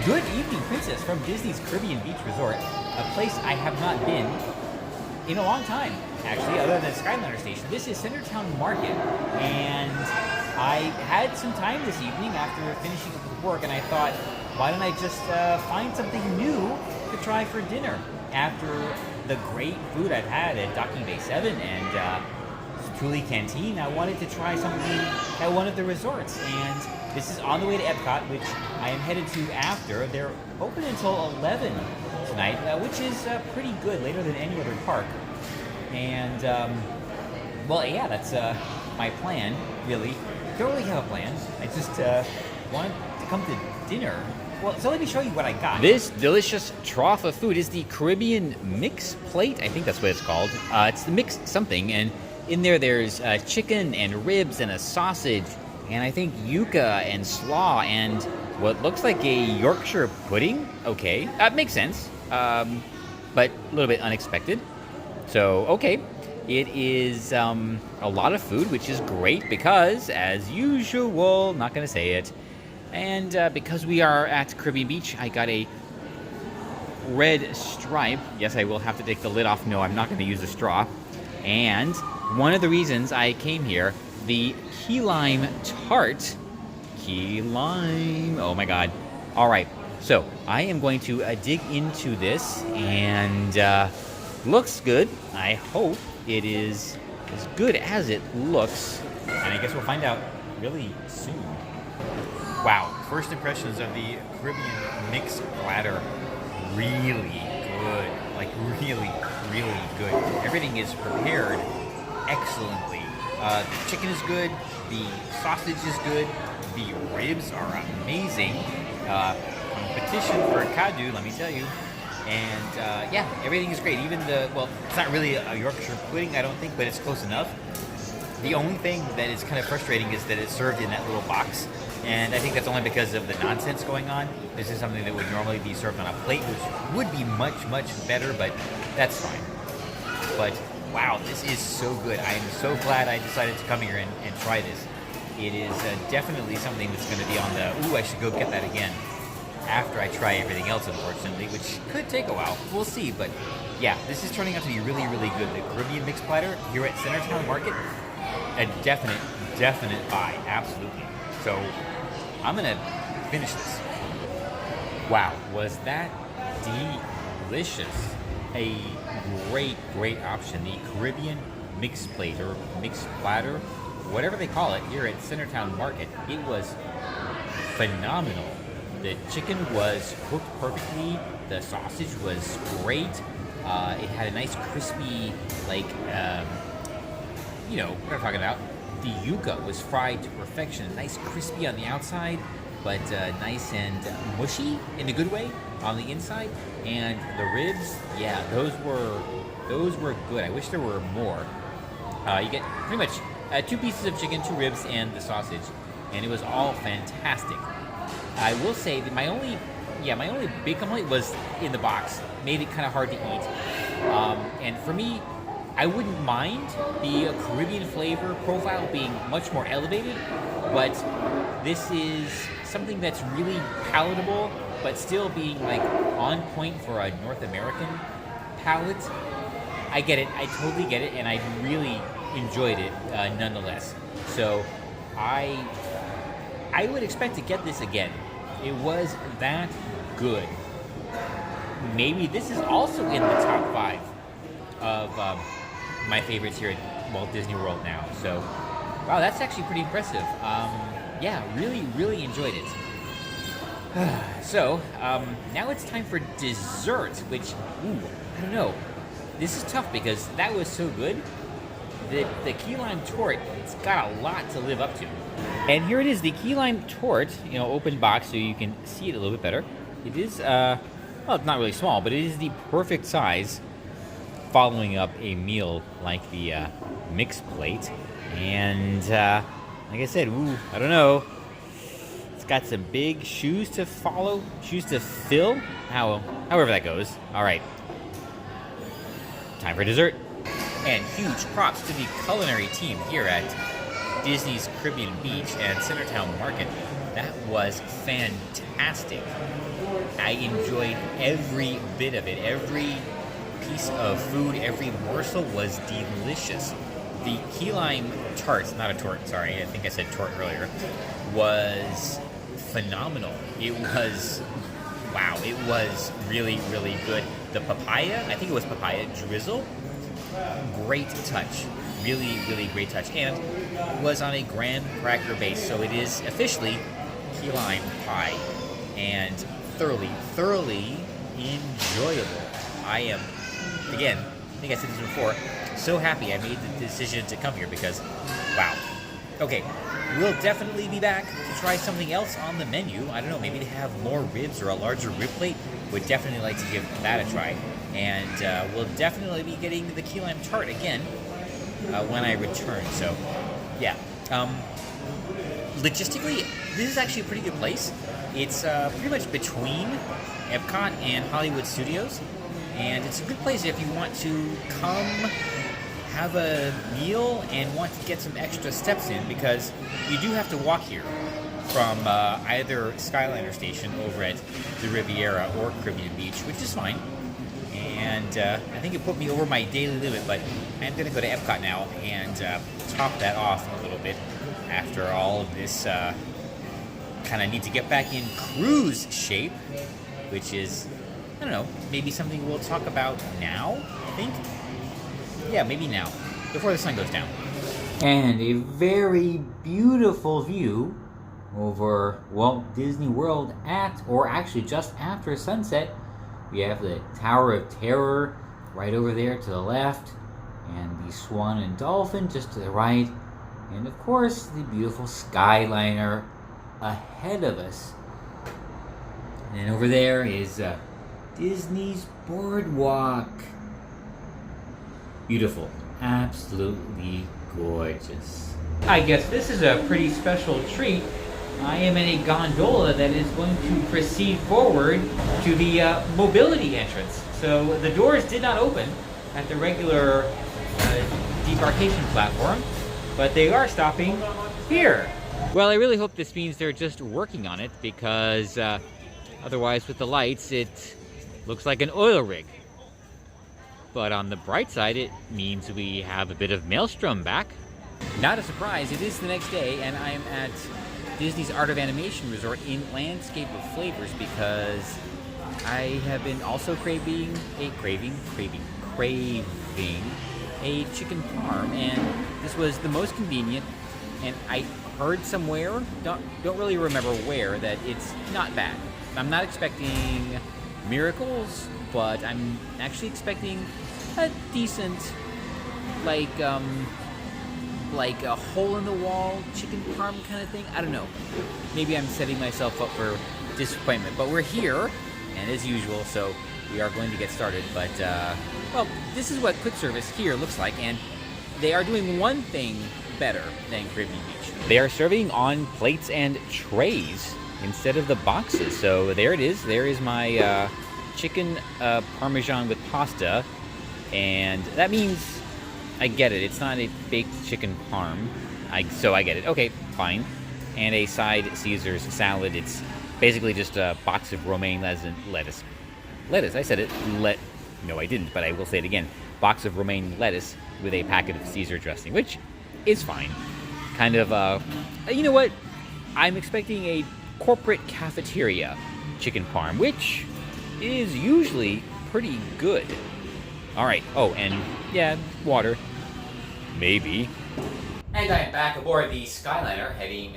Good evening, Princess, from Disney's Caribbean Beach Resort, a place I have not been in a long time, actually, other than Skyliner Station. This is Centertown Market, and I had some time this evening after finishing up with work, and I thought, why don't I just find something new to try for dinner after the great food I've had at Docking Bay 7 and Tule Canteen. I wanted to try something at one of the resorts, and this is on the way to Epcot, which I am headed to after. They're open until 11 tonight, which is pretty good, later than any other park. And, well, yeah, that's my plan, really. Don't really have a plan. I just wanted to come to dinner. Well, so let me show you what I got. This delicious trough of food is the Caribbean Mix Plate. I think that's what it's called. It's the mix something, and in there's chicken and ribs and a sausage, and I think yuca and slaw and what looks like a Yorkshire pudding. Okay, that makes sense, but a little bit unexpected. So, okay, it is a lot of food, which is great because, as usual, not going to say it, and because we are at Caribbean Beach, I got a red stripe. Yes, I will have to take the lid off. No, I'm not going to use a straw. And one of the reasons I came here, the key lime tart. Key lime. Oh my God. All right. So I am going to dig into this, and looks good. I hope it is as good as it looks. And I guess we'll find out really soon. Wow. First impressions of the Caribbean mix platter. Really good. Like really, really good. Everything is prepared excellently. The chicken is good. The sausage is good. The ribs are amazing. Competition for Kadu, let me tell you. And yeah, everything is great. Even well, it's not really a Yorkshire pudding, I don't think, but it's close enough. The only thing that is kind of frustrating is that it's served in that little box. And I think that's only because of the nonsense going on. This is something that would normally be served on a plate, which would be much, much better, but that's fine. But wow, this is so good. I am so glad I decided to come here and try this. It is definitely something that's going to be on the, ooh, I should go get that again after I try everything else, unfortunately, which could take a while. We'll see, but yeah, this is turning out to be really, really good. The Caribbean Mix Platter here at Centertown Market, a definite buy, absolutely. So I'm going to finish this. Wow, was that delicious. A great option. The Caribbean Mix Plate or Mix Platter, whatever they call it here at Centertown Market. It was phenomenal. The chicken was cooked perfectly. The sausage was great. It had a nice crispy, like, you know, what I'm talking about. The yuca was fried to perfection. Nice crispy on the outside, but nice and mushy in a good way on the inside. And the ribs, yeah, those were good. I wish there were more. You get pretty much 2 pieces of chicken, 2 ribs, and the sausage, and it was all fantastic. I will say that my only big complaint was in the box. Made it kind of hard to eat. And for me, I wouldn't mind the Caribbean flavor profile being much more elevated, but this is something that's really palatable, but still being like on point for a North American palate. I get it. I totally get it, and I really enjoyed it nonetheless. So I would expect to get this again. It was that good. Maybe this is also in the top 5 of my favorites here at Walt Disney World now. So, wow, that's actually pretty impressive. Yeah, really enjoyed it. So, now it's time for dessert, which, ooh, I don't know. This is tough because that was so good. The key lime tort, it's got a lot to live up to. And here it is, the key lime tort, you know, open box so you can see it a little bit better. It is, well, it's not really small, but it is the perfect size following up a meal like the mix plate. And like I said, ooh, I don't know. It's got some big shoes to follow, shoes to fill, however that goes. All right, time for dessert. And huge props to the culinary team here at Disney's Caribbean Beach and Centertown Market. That was fantastic. I enjoyed every bit of it. Every piece of food, every morsel was delicious. The key lime tart, not a tort, sorry, I think I said tort earlier, was phenomenal. It was, wow, it was really, really good. The papaya, I think it was papaya drizzle, great touch. Really, really great touch. And it was on a graham cracker base, so it is officially key lime pie. And thoroughly, thoroughly enjoyable. I am, again, I think I said this before, so happy I made the decision to come here because, wow. Okay, we'll definitely be back to try something else on the menu. I don't know, maybe they have more ribs or a larger rib plate. Would definitely like to give that a try. And we'll definitely be getting the key lime tart again when I return. So, yeah. Logistically, this is actually a pretty good place. It's pretty much between Epcot and Hollywood Studios. And it's a good place if you want to come have a meal and want to get some extra steps in, because you do have to walk here from either Skyliner station over at the Riviera or Caribbean Beach, which is fine. And I think it put me over my daily limit, but I'm going to go to Epcot now and top that off a little bit after all of this. Kind of need to get back in cruise shape, which is, I don't know, maybe something we'll talk about now, I think. Yeah, maybe now, before the sun goes down. And a very beautiful view over Walt Disney World at, or actually just after sunset. We have the Tower of Terror right over there to the left, and the Swan and Dolphin just to the right, and of course the beautiful Skyliner ahead of us. And over there is Disney's Boardwalk. Beautiful, absolutely gorgeous. I guess this is a pretty special treat. I am in a gondola that is going to proceed forward to the mobility entrance. So the doors did not open at the regular debarkation platform, but they are stopping here. Well, I really hope this means they're just working on it, because otherwise with the lights it looks like an oil rig. But on the bright side, it means we have a bit of maelstrom back. Not a surprise, it is the next day, and I am at Disney's Art of Animation Resort in Landscape of Flavors, because I have been also craving a chicken parm, and this was the most convenient. And I heard somewhere, don't really remember where, that it's not bad. I'm not expecting miracles, but I'm actually expecting a decent, like a hole-in-the-wall chicken parm kind of thing. I don't know. Maybe I'm setting myself up for disappointment. But we're here, and as usual, so we are going to get started. But, well, this is what quick service here looks like, and they are doing one thing better than Caribbean Beach. They are serving on plates and trays instead of the boxes. So there it is. There is my chicken parmesan with pasta, and that means I get it. It's not a baked chicken parm. So I get it. Okay, fine. And a side Caesar's salad. It's basically just a box of romaine lettuce. Lettuce, I said it. No, I didn't, but I will say it again. Box of romaine lettuce with a packet of Caesar dressing, which is fine. Kind of, you know what? I'm expecting a corporate cafeteria chicken parm, which is usually pretty good. All right. Oh, and yeah, water. Maybe. And I'm back aboard the Skyliner, heading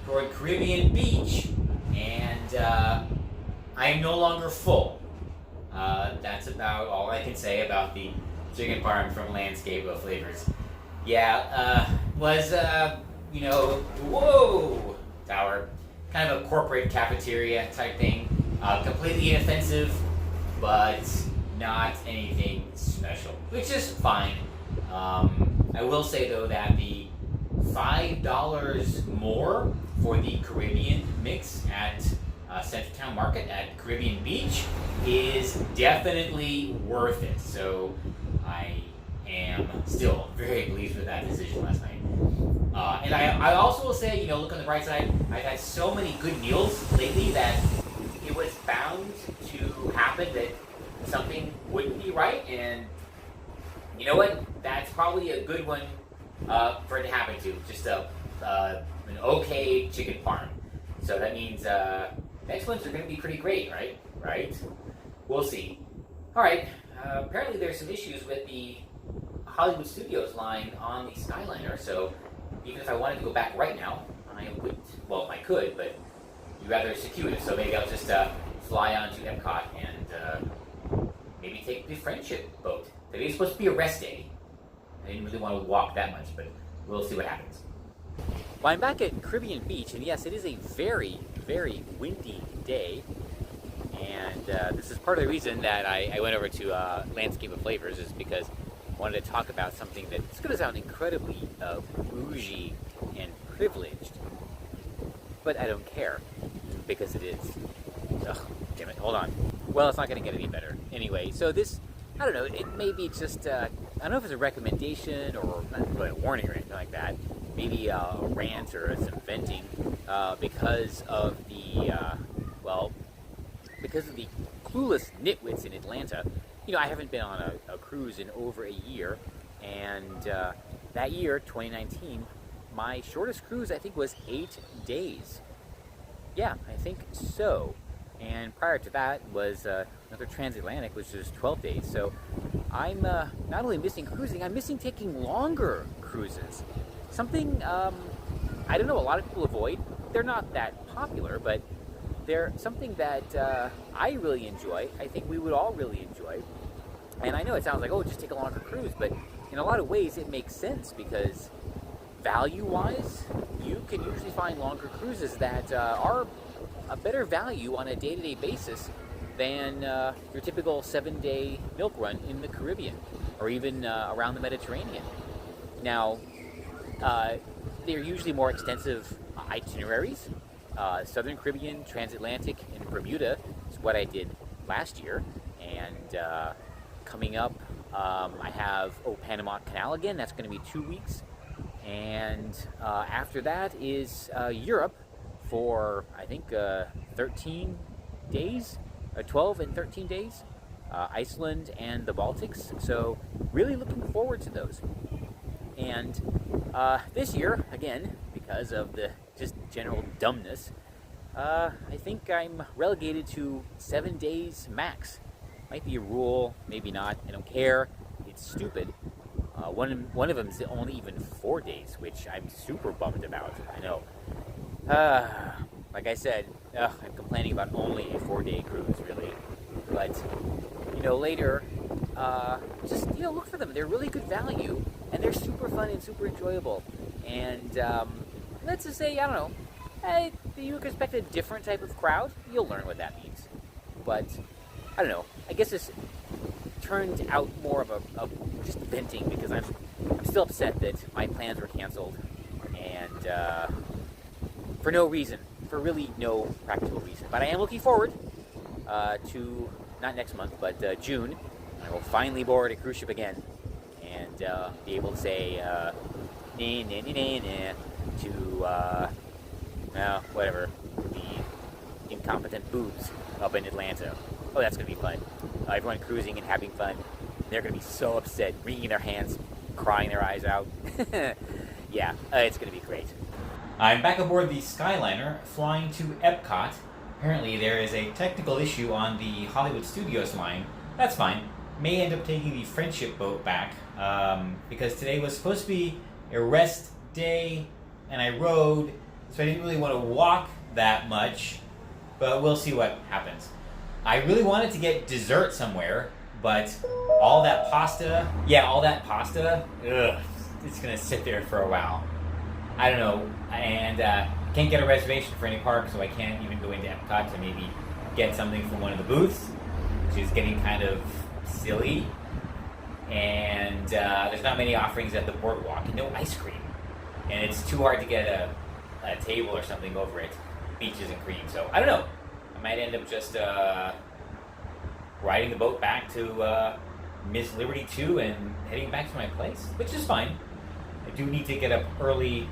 toward Caribbean Beach, and I am no longer full. That's about all I can say about the chicken parm from Landscape of Flavors. Yeah, was, you know, whoa, tower, kind of a corporate cafeteria type thing. Completely inoffensive, but not anything special, which is fine. I will say, though, that the $5 more for the Caribbean mix at Centertown Market at Caribbean Beach is definitely worth it. So I am still very pleased with that decision last night. And I also will say, you know, look on the bright side, I've had so many good meals lately that it was bound bound to happen that something wouldn't be right, and you know what? That's probably a good one for it to happen to. Just an okay chicken farm. So that means next ones are going to be pretty great, right? Right? We'll see. All right. Apparently there's some issues with the Hollywood Studios line on the Skyliner, so even if I wanted to go back right now, I wouldn't. Well, I could, but you'd rather circuitous, so maybe I'll just fly on to Epcot and maybe take the friendship boat. Today's supposed to be a rest day. I didn't really want to walk that much, but we'll see what happens. Well, I'm back at Caribbean Beach, and yes, it is a very, very windy day. And this is part of the reason that I went over to Landscape of Flavors, is because I wanted to talk about something that's going to sound incredibly bougie and privileged, but I don't care, because it is. Ugh, damn it, hold on. Well, it's not going to get any better. Anyway, so this, I don't know, it may be just, I don't know if it's a recommendation or not really a warning or anything like that. Maybe a rant or some venting because of the, because of the clueless nitwits in Atlanta. You know, I haven't been on a cruise in over a year, and that year, 2019, my shortest cruise, I think, was 8 days. Yeah, I think so. And prior to that was another transatlantic, which was 12 days. So I'm not only missing cruising, I'm missing taking longer cruises. Something, I don't know, a lot of people avoid. They're not that popular, but they're something that I really enjoy. I think we would all really enjoy. And I know it sounds like, oh, just take a longer cruise, but in a lot of ways it makes sense, because value-wise, you can usually find longer cruises that are a better value on a day-to-day basis than your typical 7-day milk run in the Caribbean or even around the Mediterranean. Now, they're usually more extensive itineraries. Southern Caribbean, transatlantic, and Bermuda is what I did last year. And coming up, I have Panama Canal again. That's going to be 2 weeks. And after that is Europe for, I think, 13 days, 12 and 13 days. Iceland and the Baltics. So really looking forward to those. And this year, again, because of the just general dumbness, I think I'm relegated to 7 days max. Might be a rule, maybe not. I don't care. It's stupid. One of them is only even 4 days, which I'm super bummed about. I know. Like I said, I'm complaining about only a 4-day cruise, really. But, later, just, look for them. They're really good value, and they're super fun and super enjoyable. And let's just say, I don't know, hey, you expect a different type of crowd, you'll learn what that means. But, I don't know, I guess this turned out more of a just venting, because I'm still upset that my plans were canceled, and for no reason, for really no practical reason. But I am looking forward to, not next month, but June. I will finally board a cruise ship again, and be able to say, to, whatever, the incompetent boobs up in Atlanta. Oh, that's going to be fun. Everyone cruising and having fun. They're going to be so upset, wringing their hands, crying their eyes out. Yeah, it's going to be great. I'm back aboard the Skyliner, flying to Epcot. Apparently there is a technical issue on the Hollywood Studios line. That's fine. May end up taking the friendship boat back, because today was supposed to be a rest day, and I rode, so I didn't really want to walk that much, but we'll see what happens. I really wanted to get dessert somewhere, but all that pasta, it's going to sit there for a while. I don't know, and can't get a reservation for any park, so I can't even go into Epcot to maybe get something from one of the booths, which is getting kind of silly. And there's not many offerings at the boardwalk, and no ice cream. And it's too hard to get a table or something over at Beaches and Cream. So I don't know. I might end up just riding the boat back to Miss Liberty 2 and heading back to my place, which is fine. I do need to get up early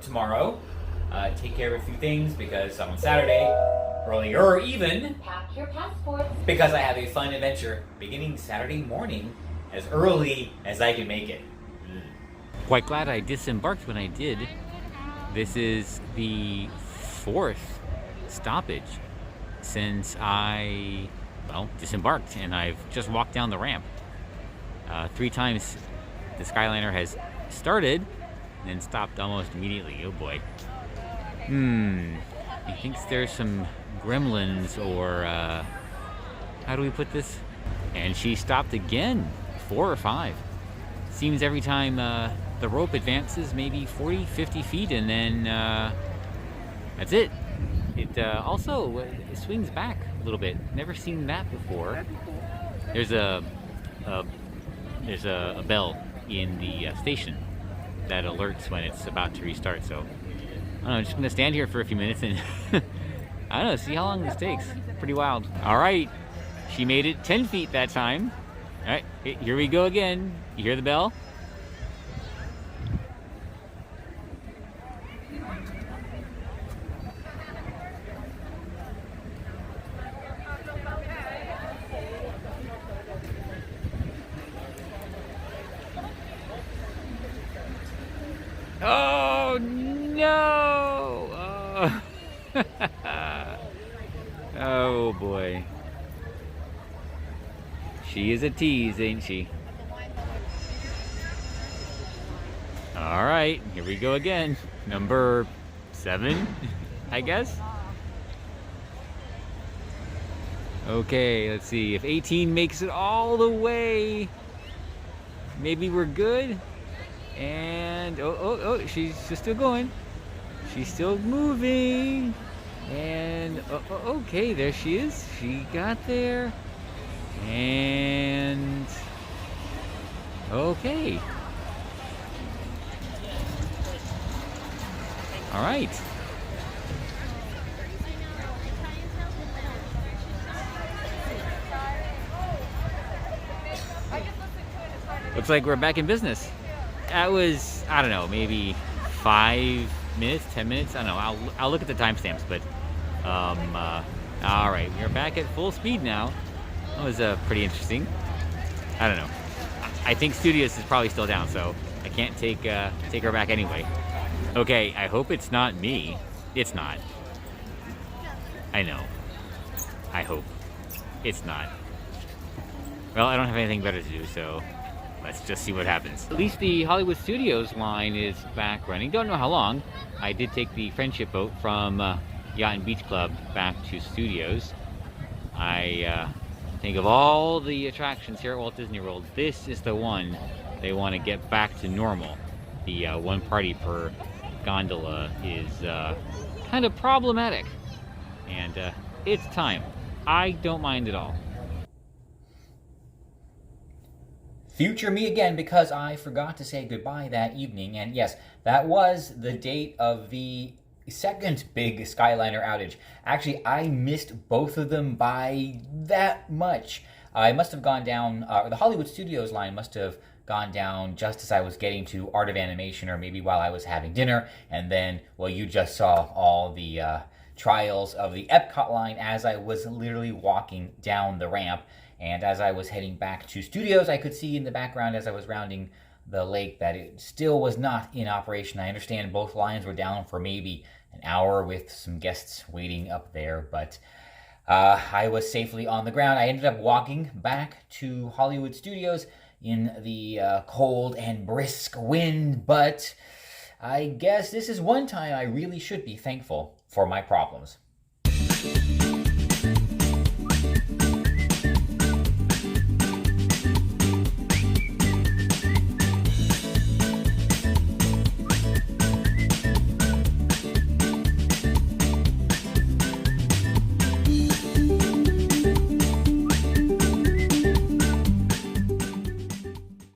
tomorrow, take care of a few things, because on Saturday earlier even, Pack your passports. because I have a fun adventure beginning Saturday morning as early as I can make it. Quite glad I disembarked when I did. This is the 4th stoppage since I, disembarked, and I've just walked down the ramp. 3 times the Skyliner has started and then stopped almost immediately. Oh boy. He thinks there's some gremlins, or how do we put this? And she stopped again, 4 or 5. Seems every time the rope advances maybe 40, 50 feet, and then that's it. It also it swings back a little bit. Never seen that before. There's a bell in the station that alerts when it's about to restart. So I don't know, I'm just gonna stand here for a few minutes and I don't know, see how long this takes. Pretty wild. All right, she made it 10 feet that time. All right, here we go again. You hear the bell? Oh no! Oh, oh boy. She is a tease, ain't she? All right, here we go again. Number 7, I guess. Okay, let's see. If 18 makes it all the way, maybe we're good. And oh, she's still going. She's still moving. And okay, there she is. She got there. And okay. All right. Looks like we're back in business. That was, I don't know, maybe 5 minutes, 10 minutes. I don't know. I'll look at the timestamps, but all right, we're back at full speed now. That was pretty interesting. I don't know. I think Studios is probably still down, so I can't take her back anyway. Okay, I hope it's not me. It's not. I know. I hope it's not. Well, I don't have anything better to do, so let's just see what happens. At least the Hollywood Studios line is back running. Don't know how long. I did take the friendship boat from Yacht and Beach Club back to Studios. I think of all the attractions here at Walt Disney World, this is the one they want to get back to normal. The 1 party per gondola is kind of problematic. And it's time. I don't mind at all. Future me again, because I forgot to say goodbye that evening. And yes, that was the date of the second big Skyliner outage. Actually, I missed both of them by that much. I must have gone down, the Hollywood Studios line must have gone down just as I was getting to Art of Animation, or maybe while I was having dinner. And then, well, you just saw all the trials of the Epcot line as I was literally walking down the ramp. And as I was heading back to Studios, I could see in the background as I was rounding the lake that it still was not in operation. I understand both lines were down for maybe an hour with some guests waiting up there, but I was safely on the ground. I ended up walking back to Hollywood Studios in the cold and brisk wind, but I guess this is one time I really should be thankful for my problems.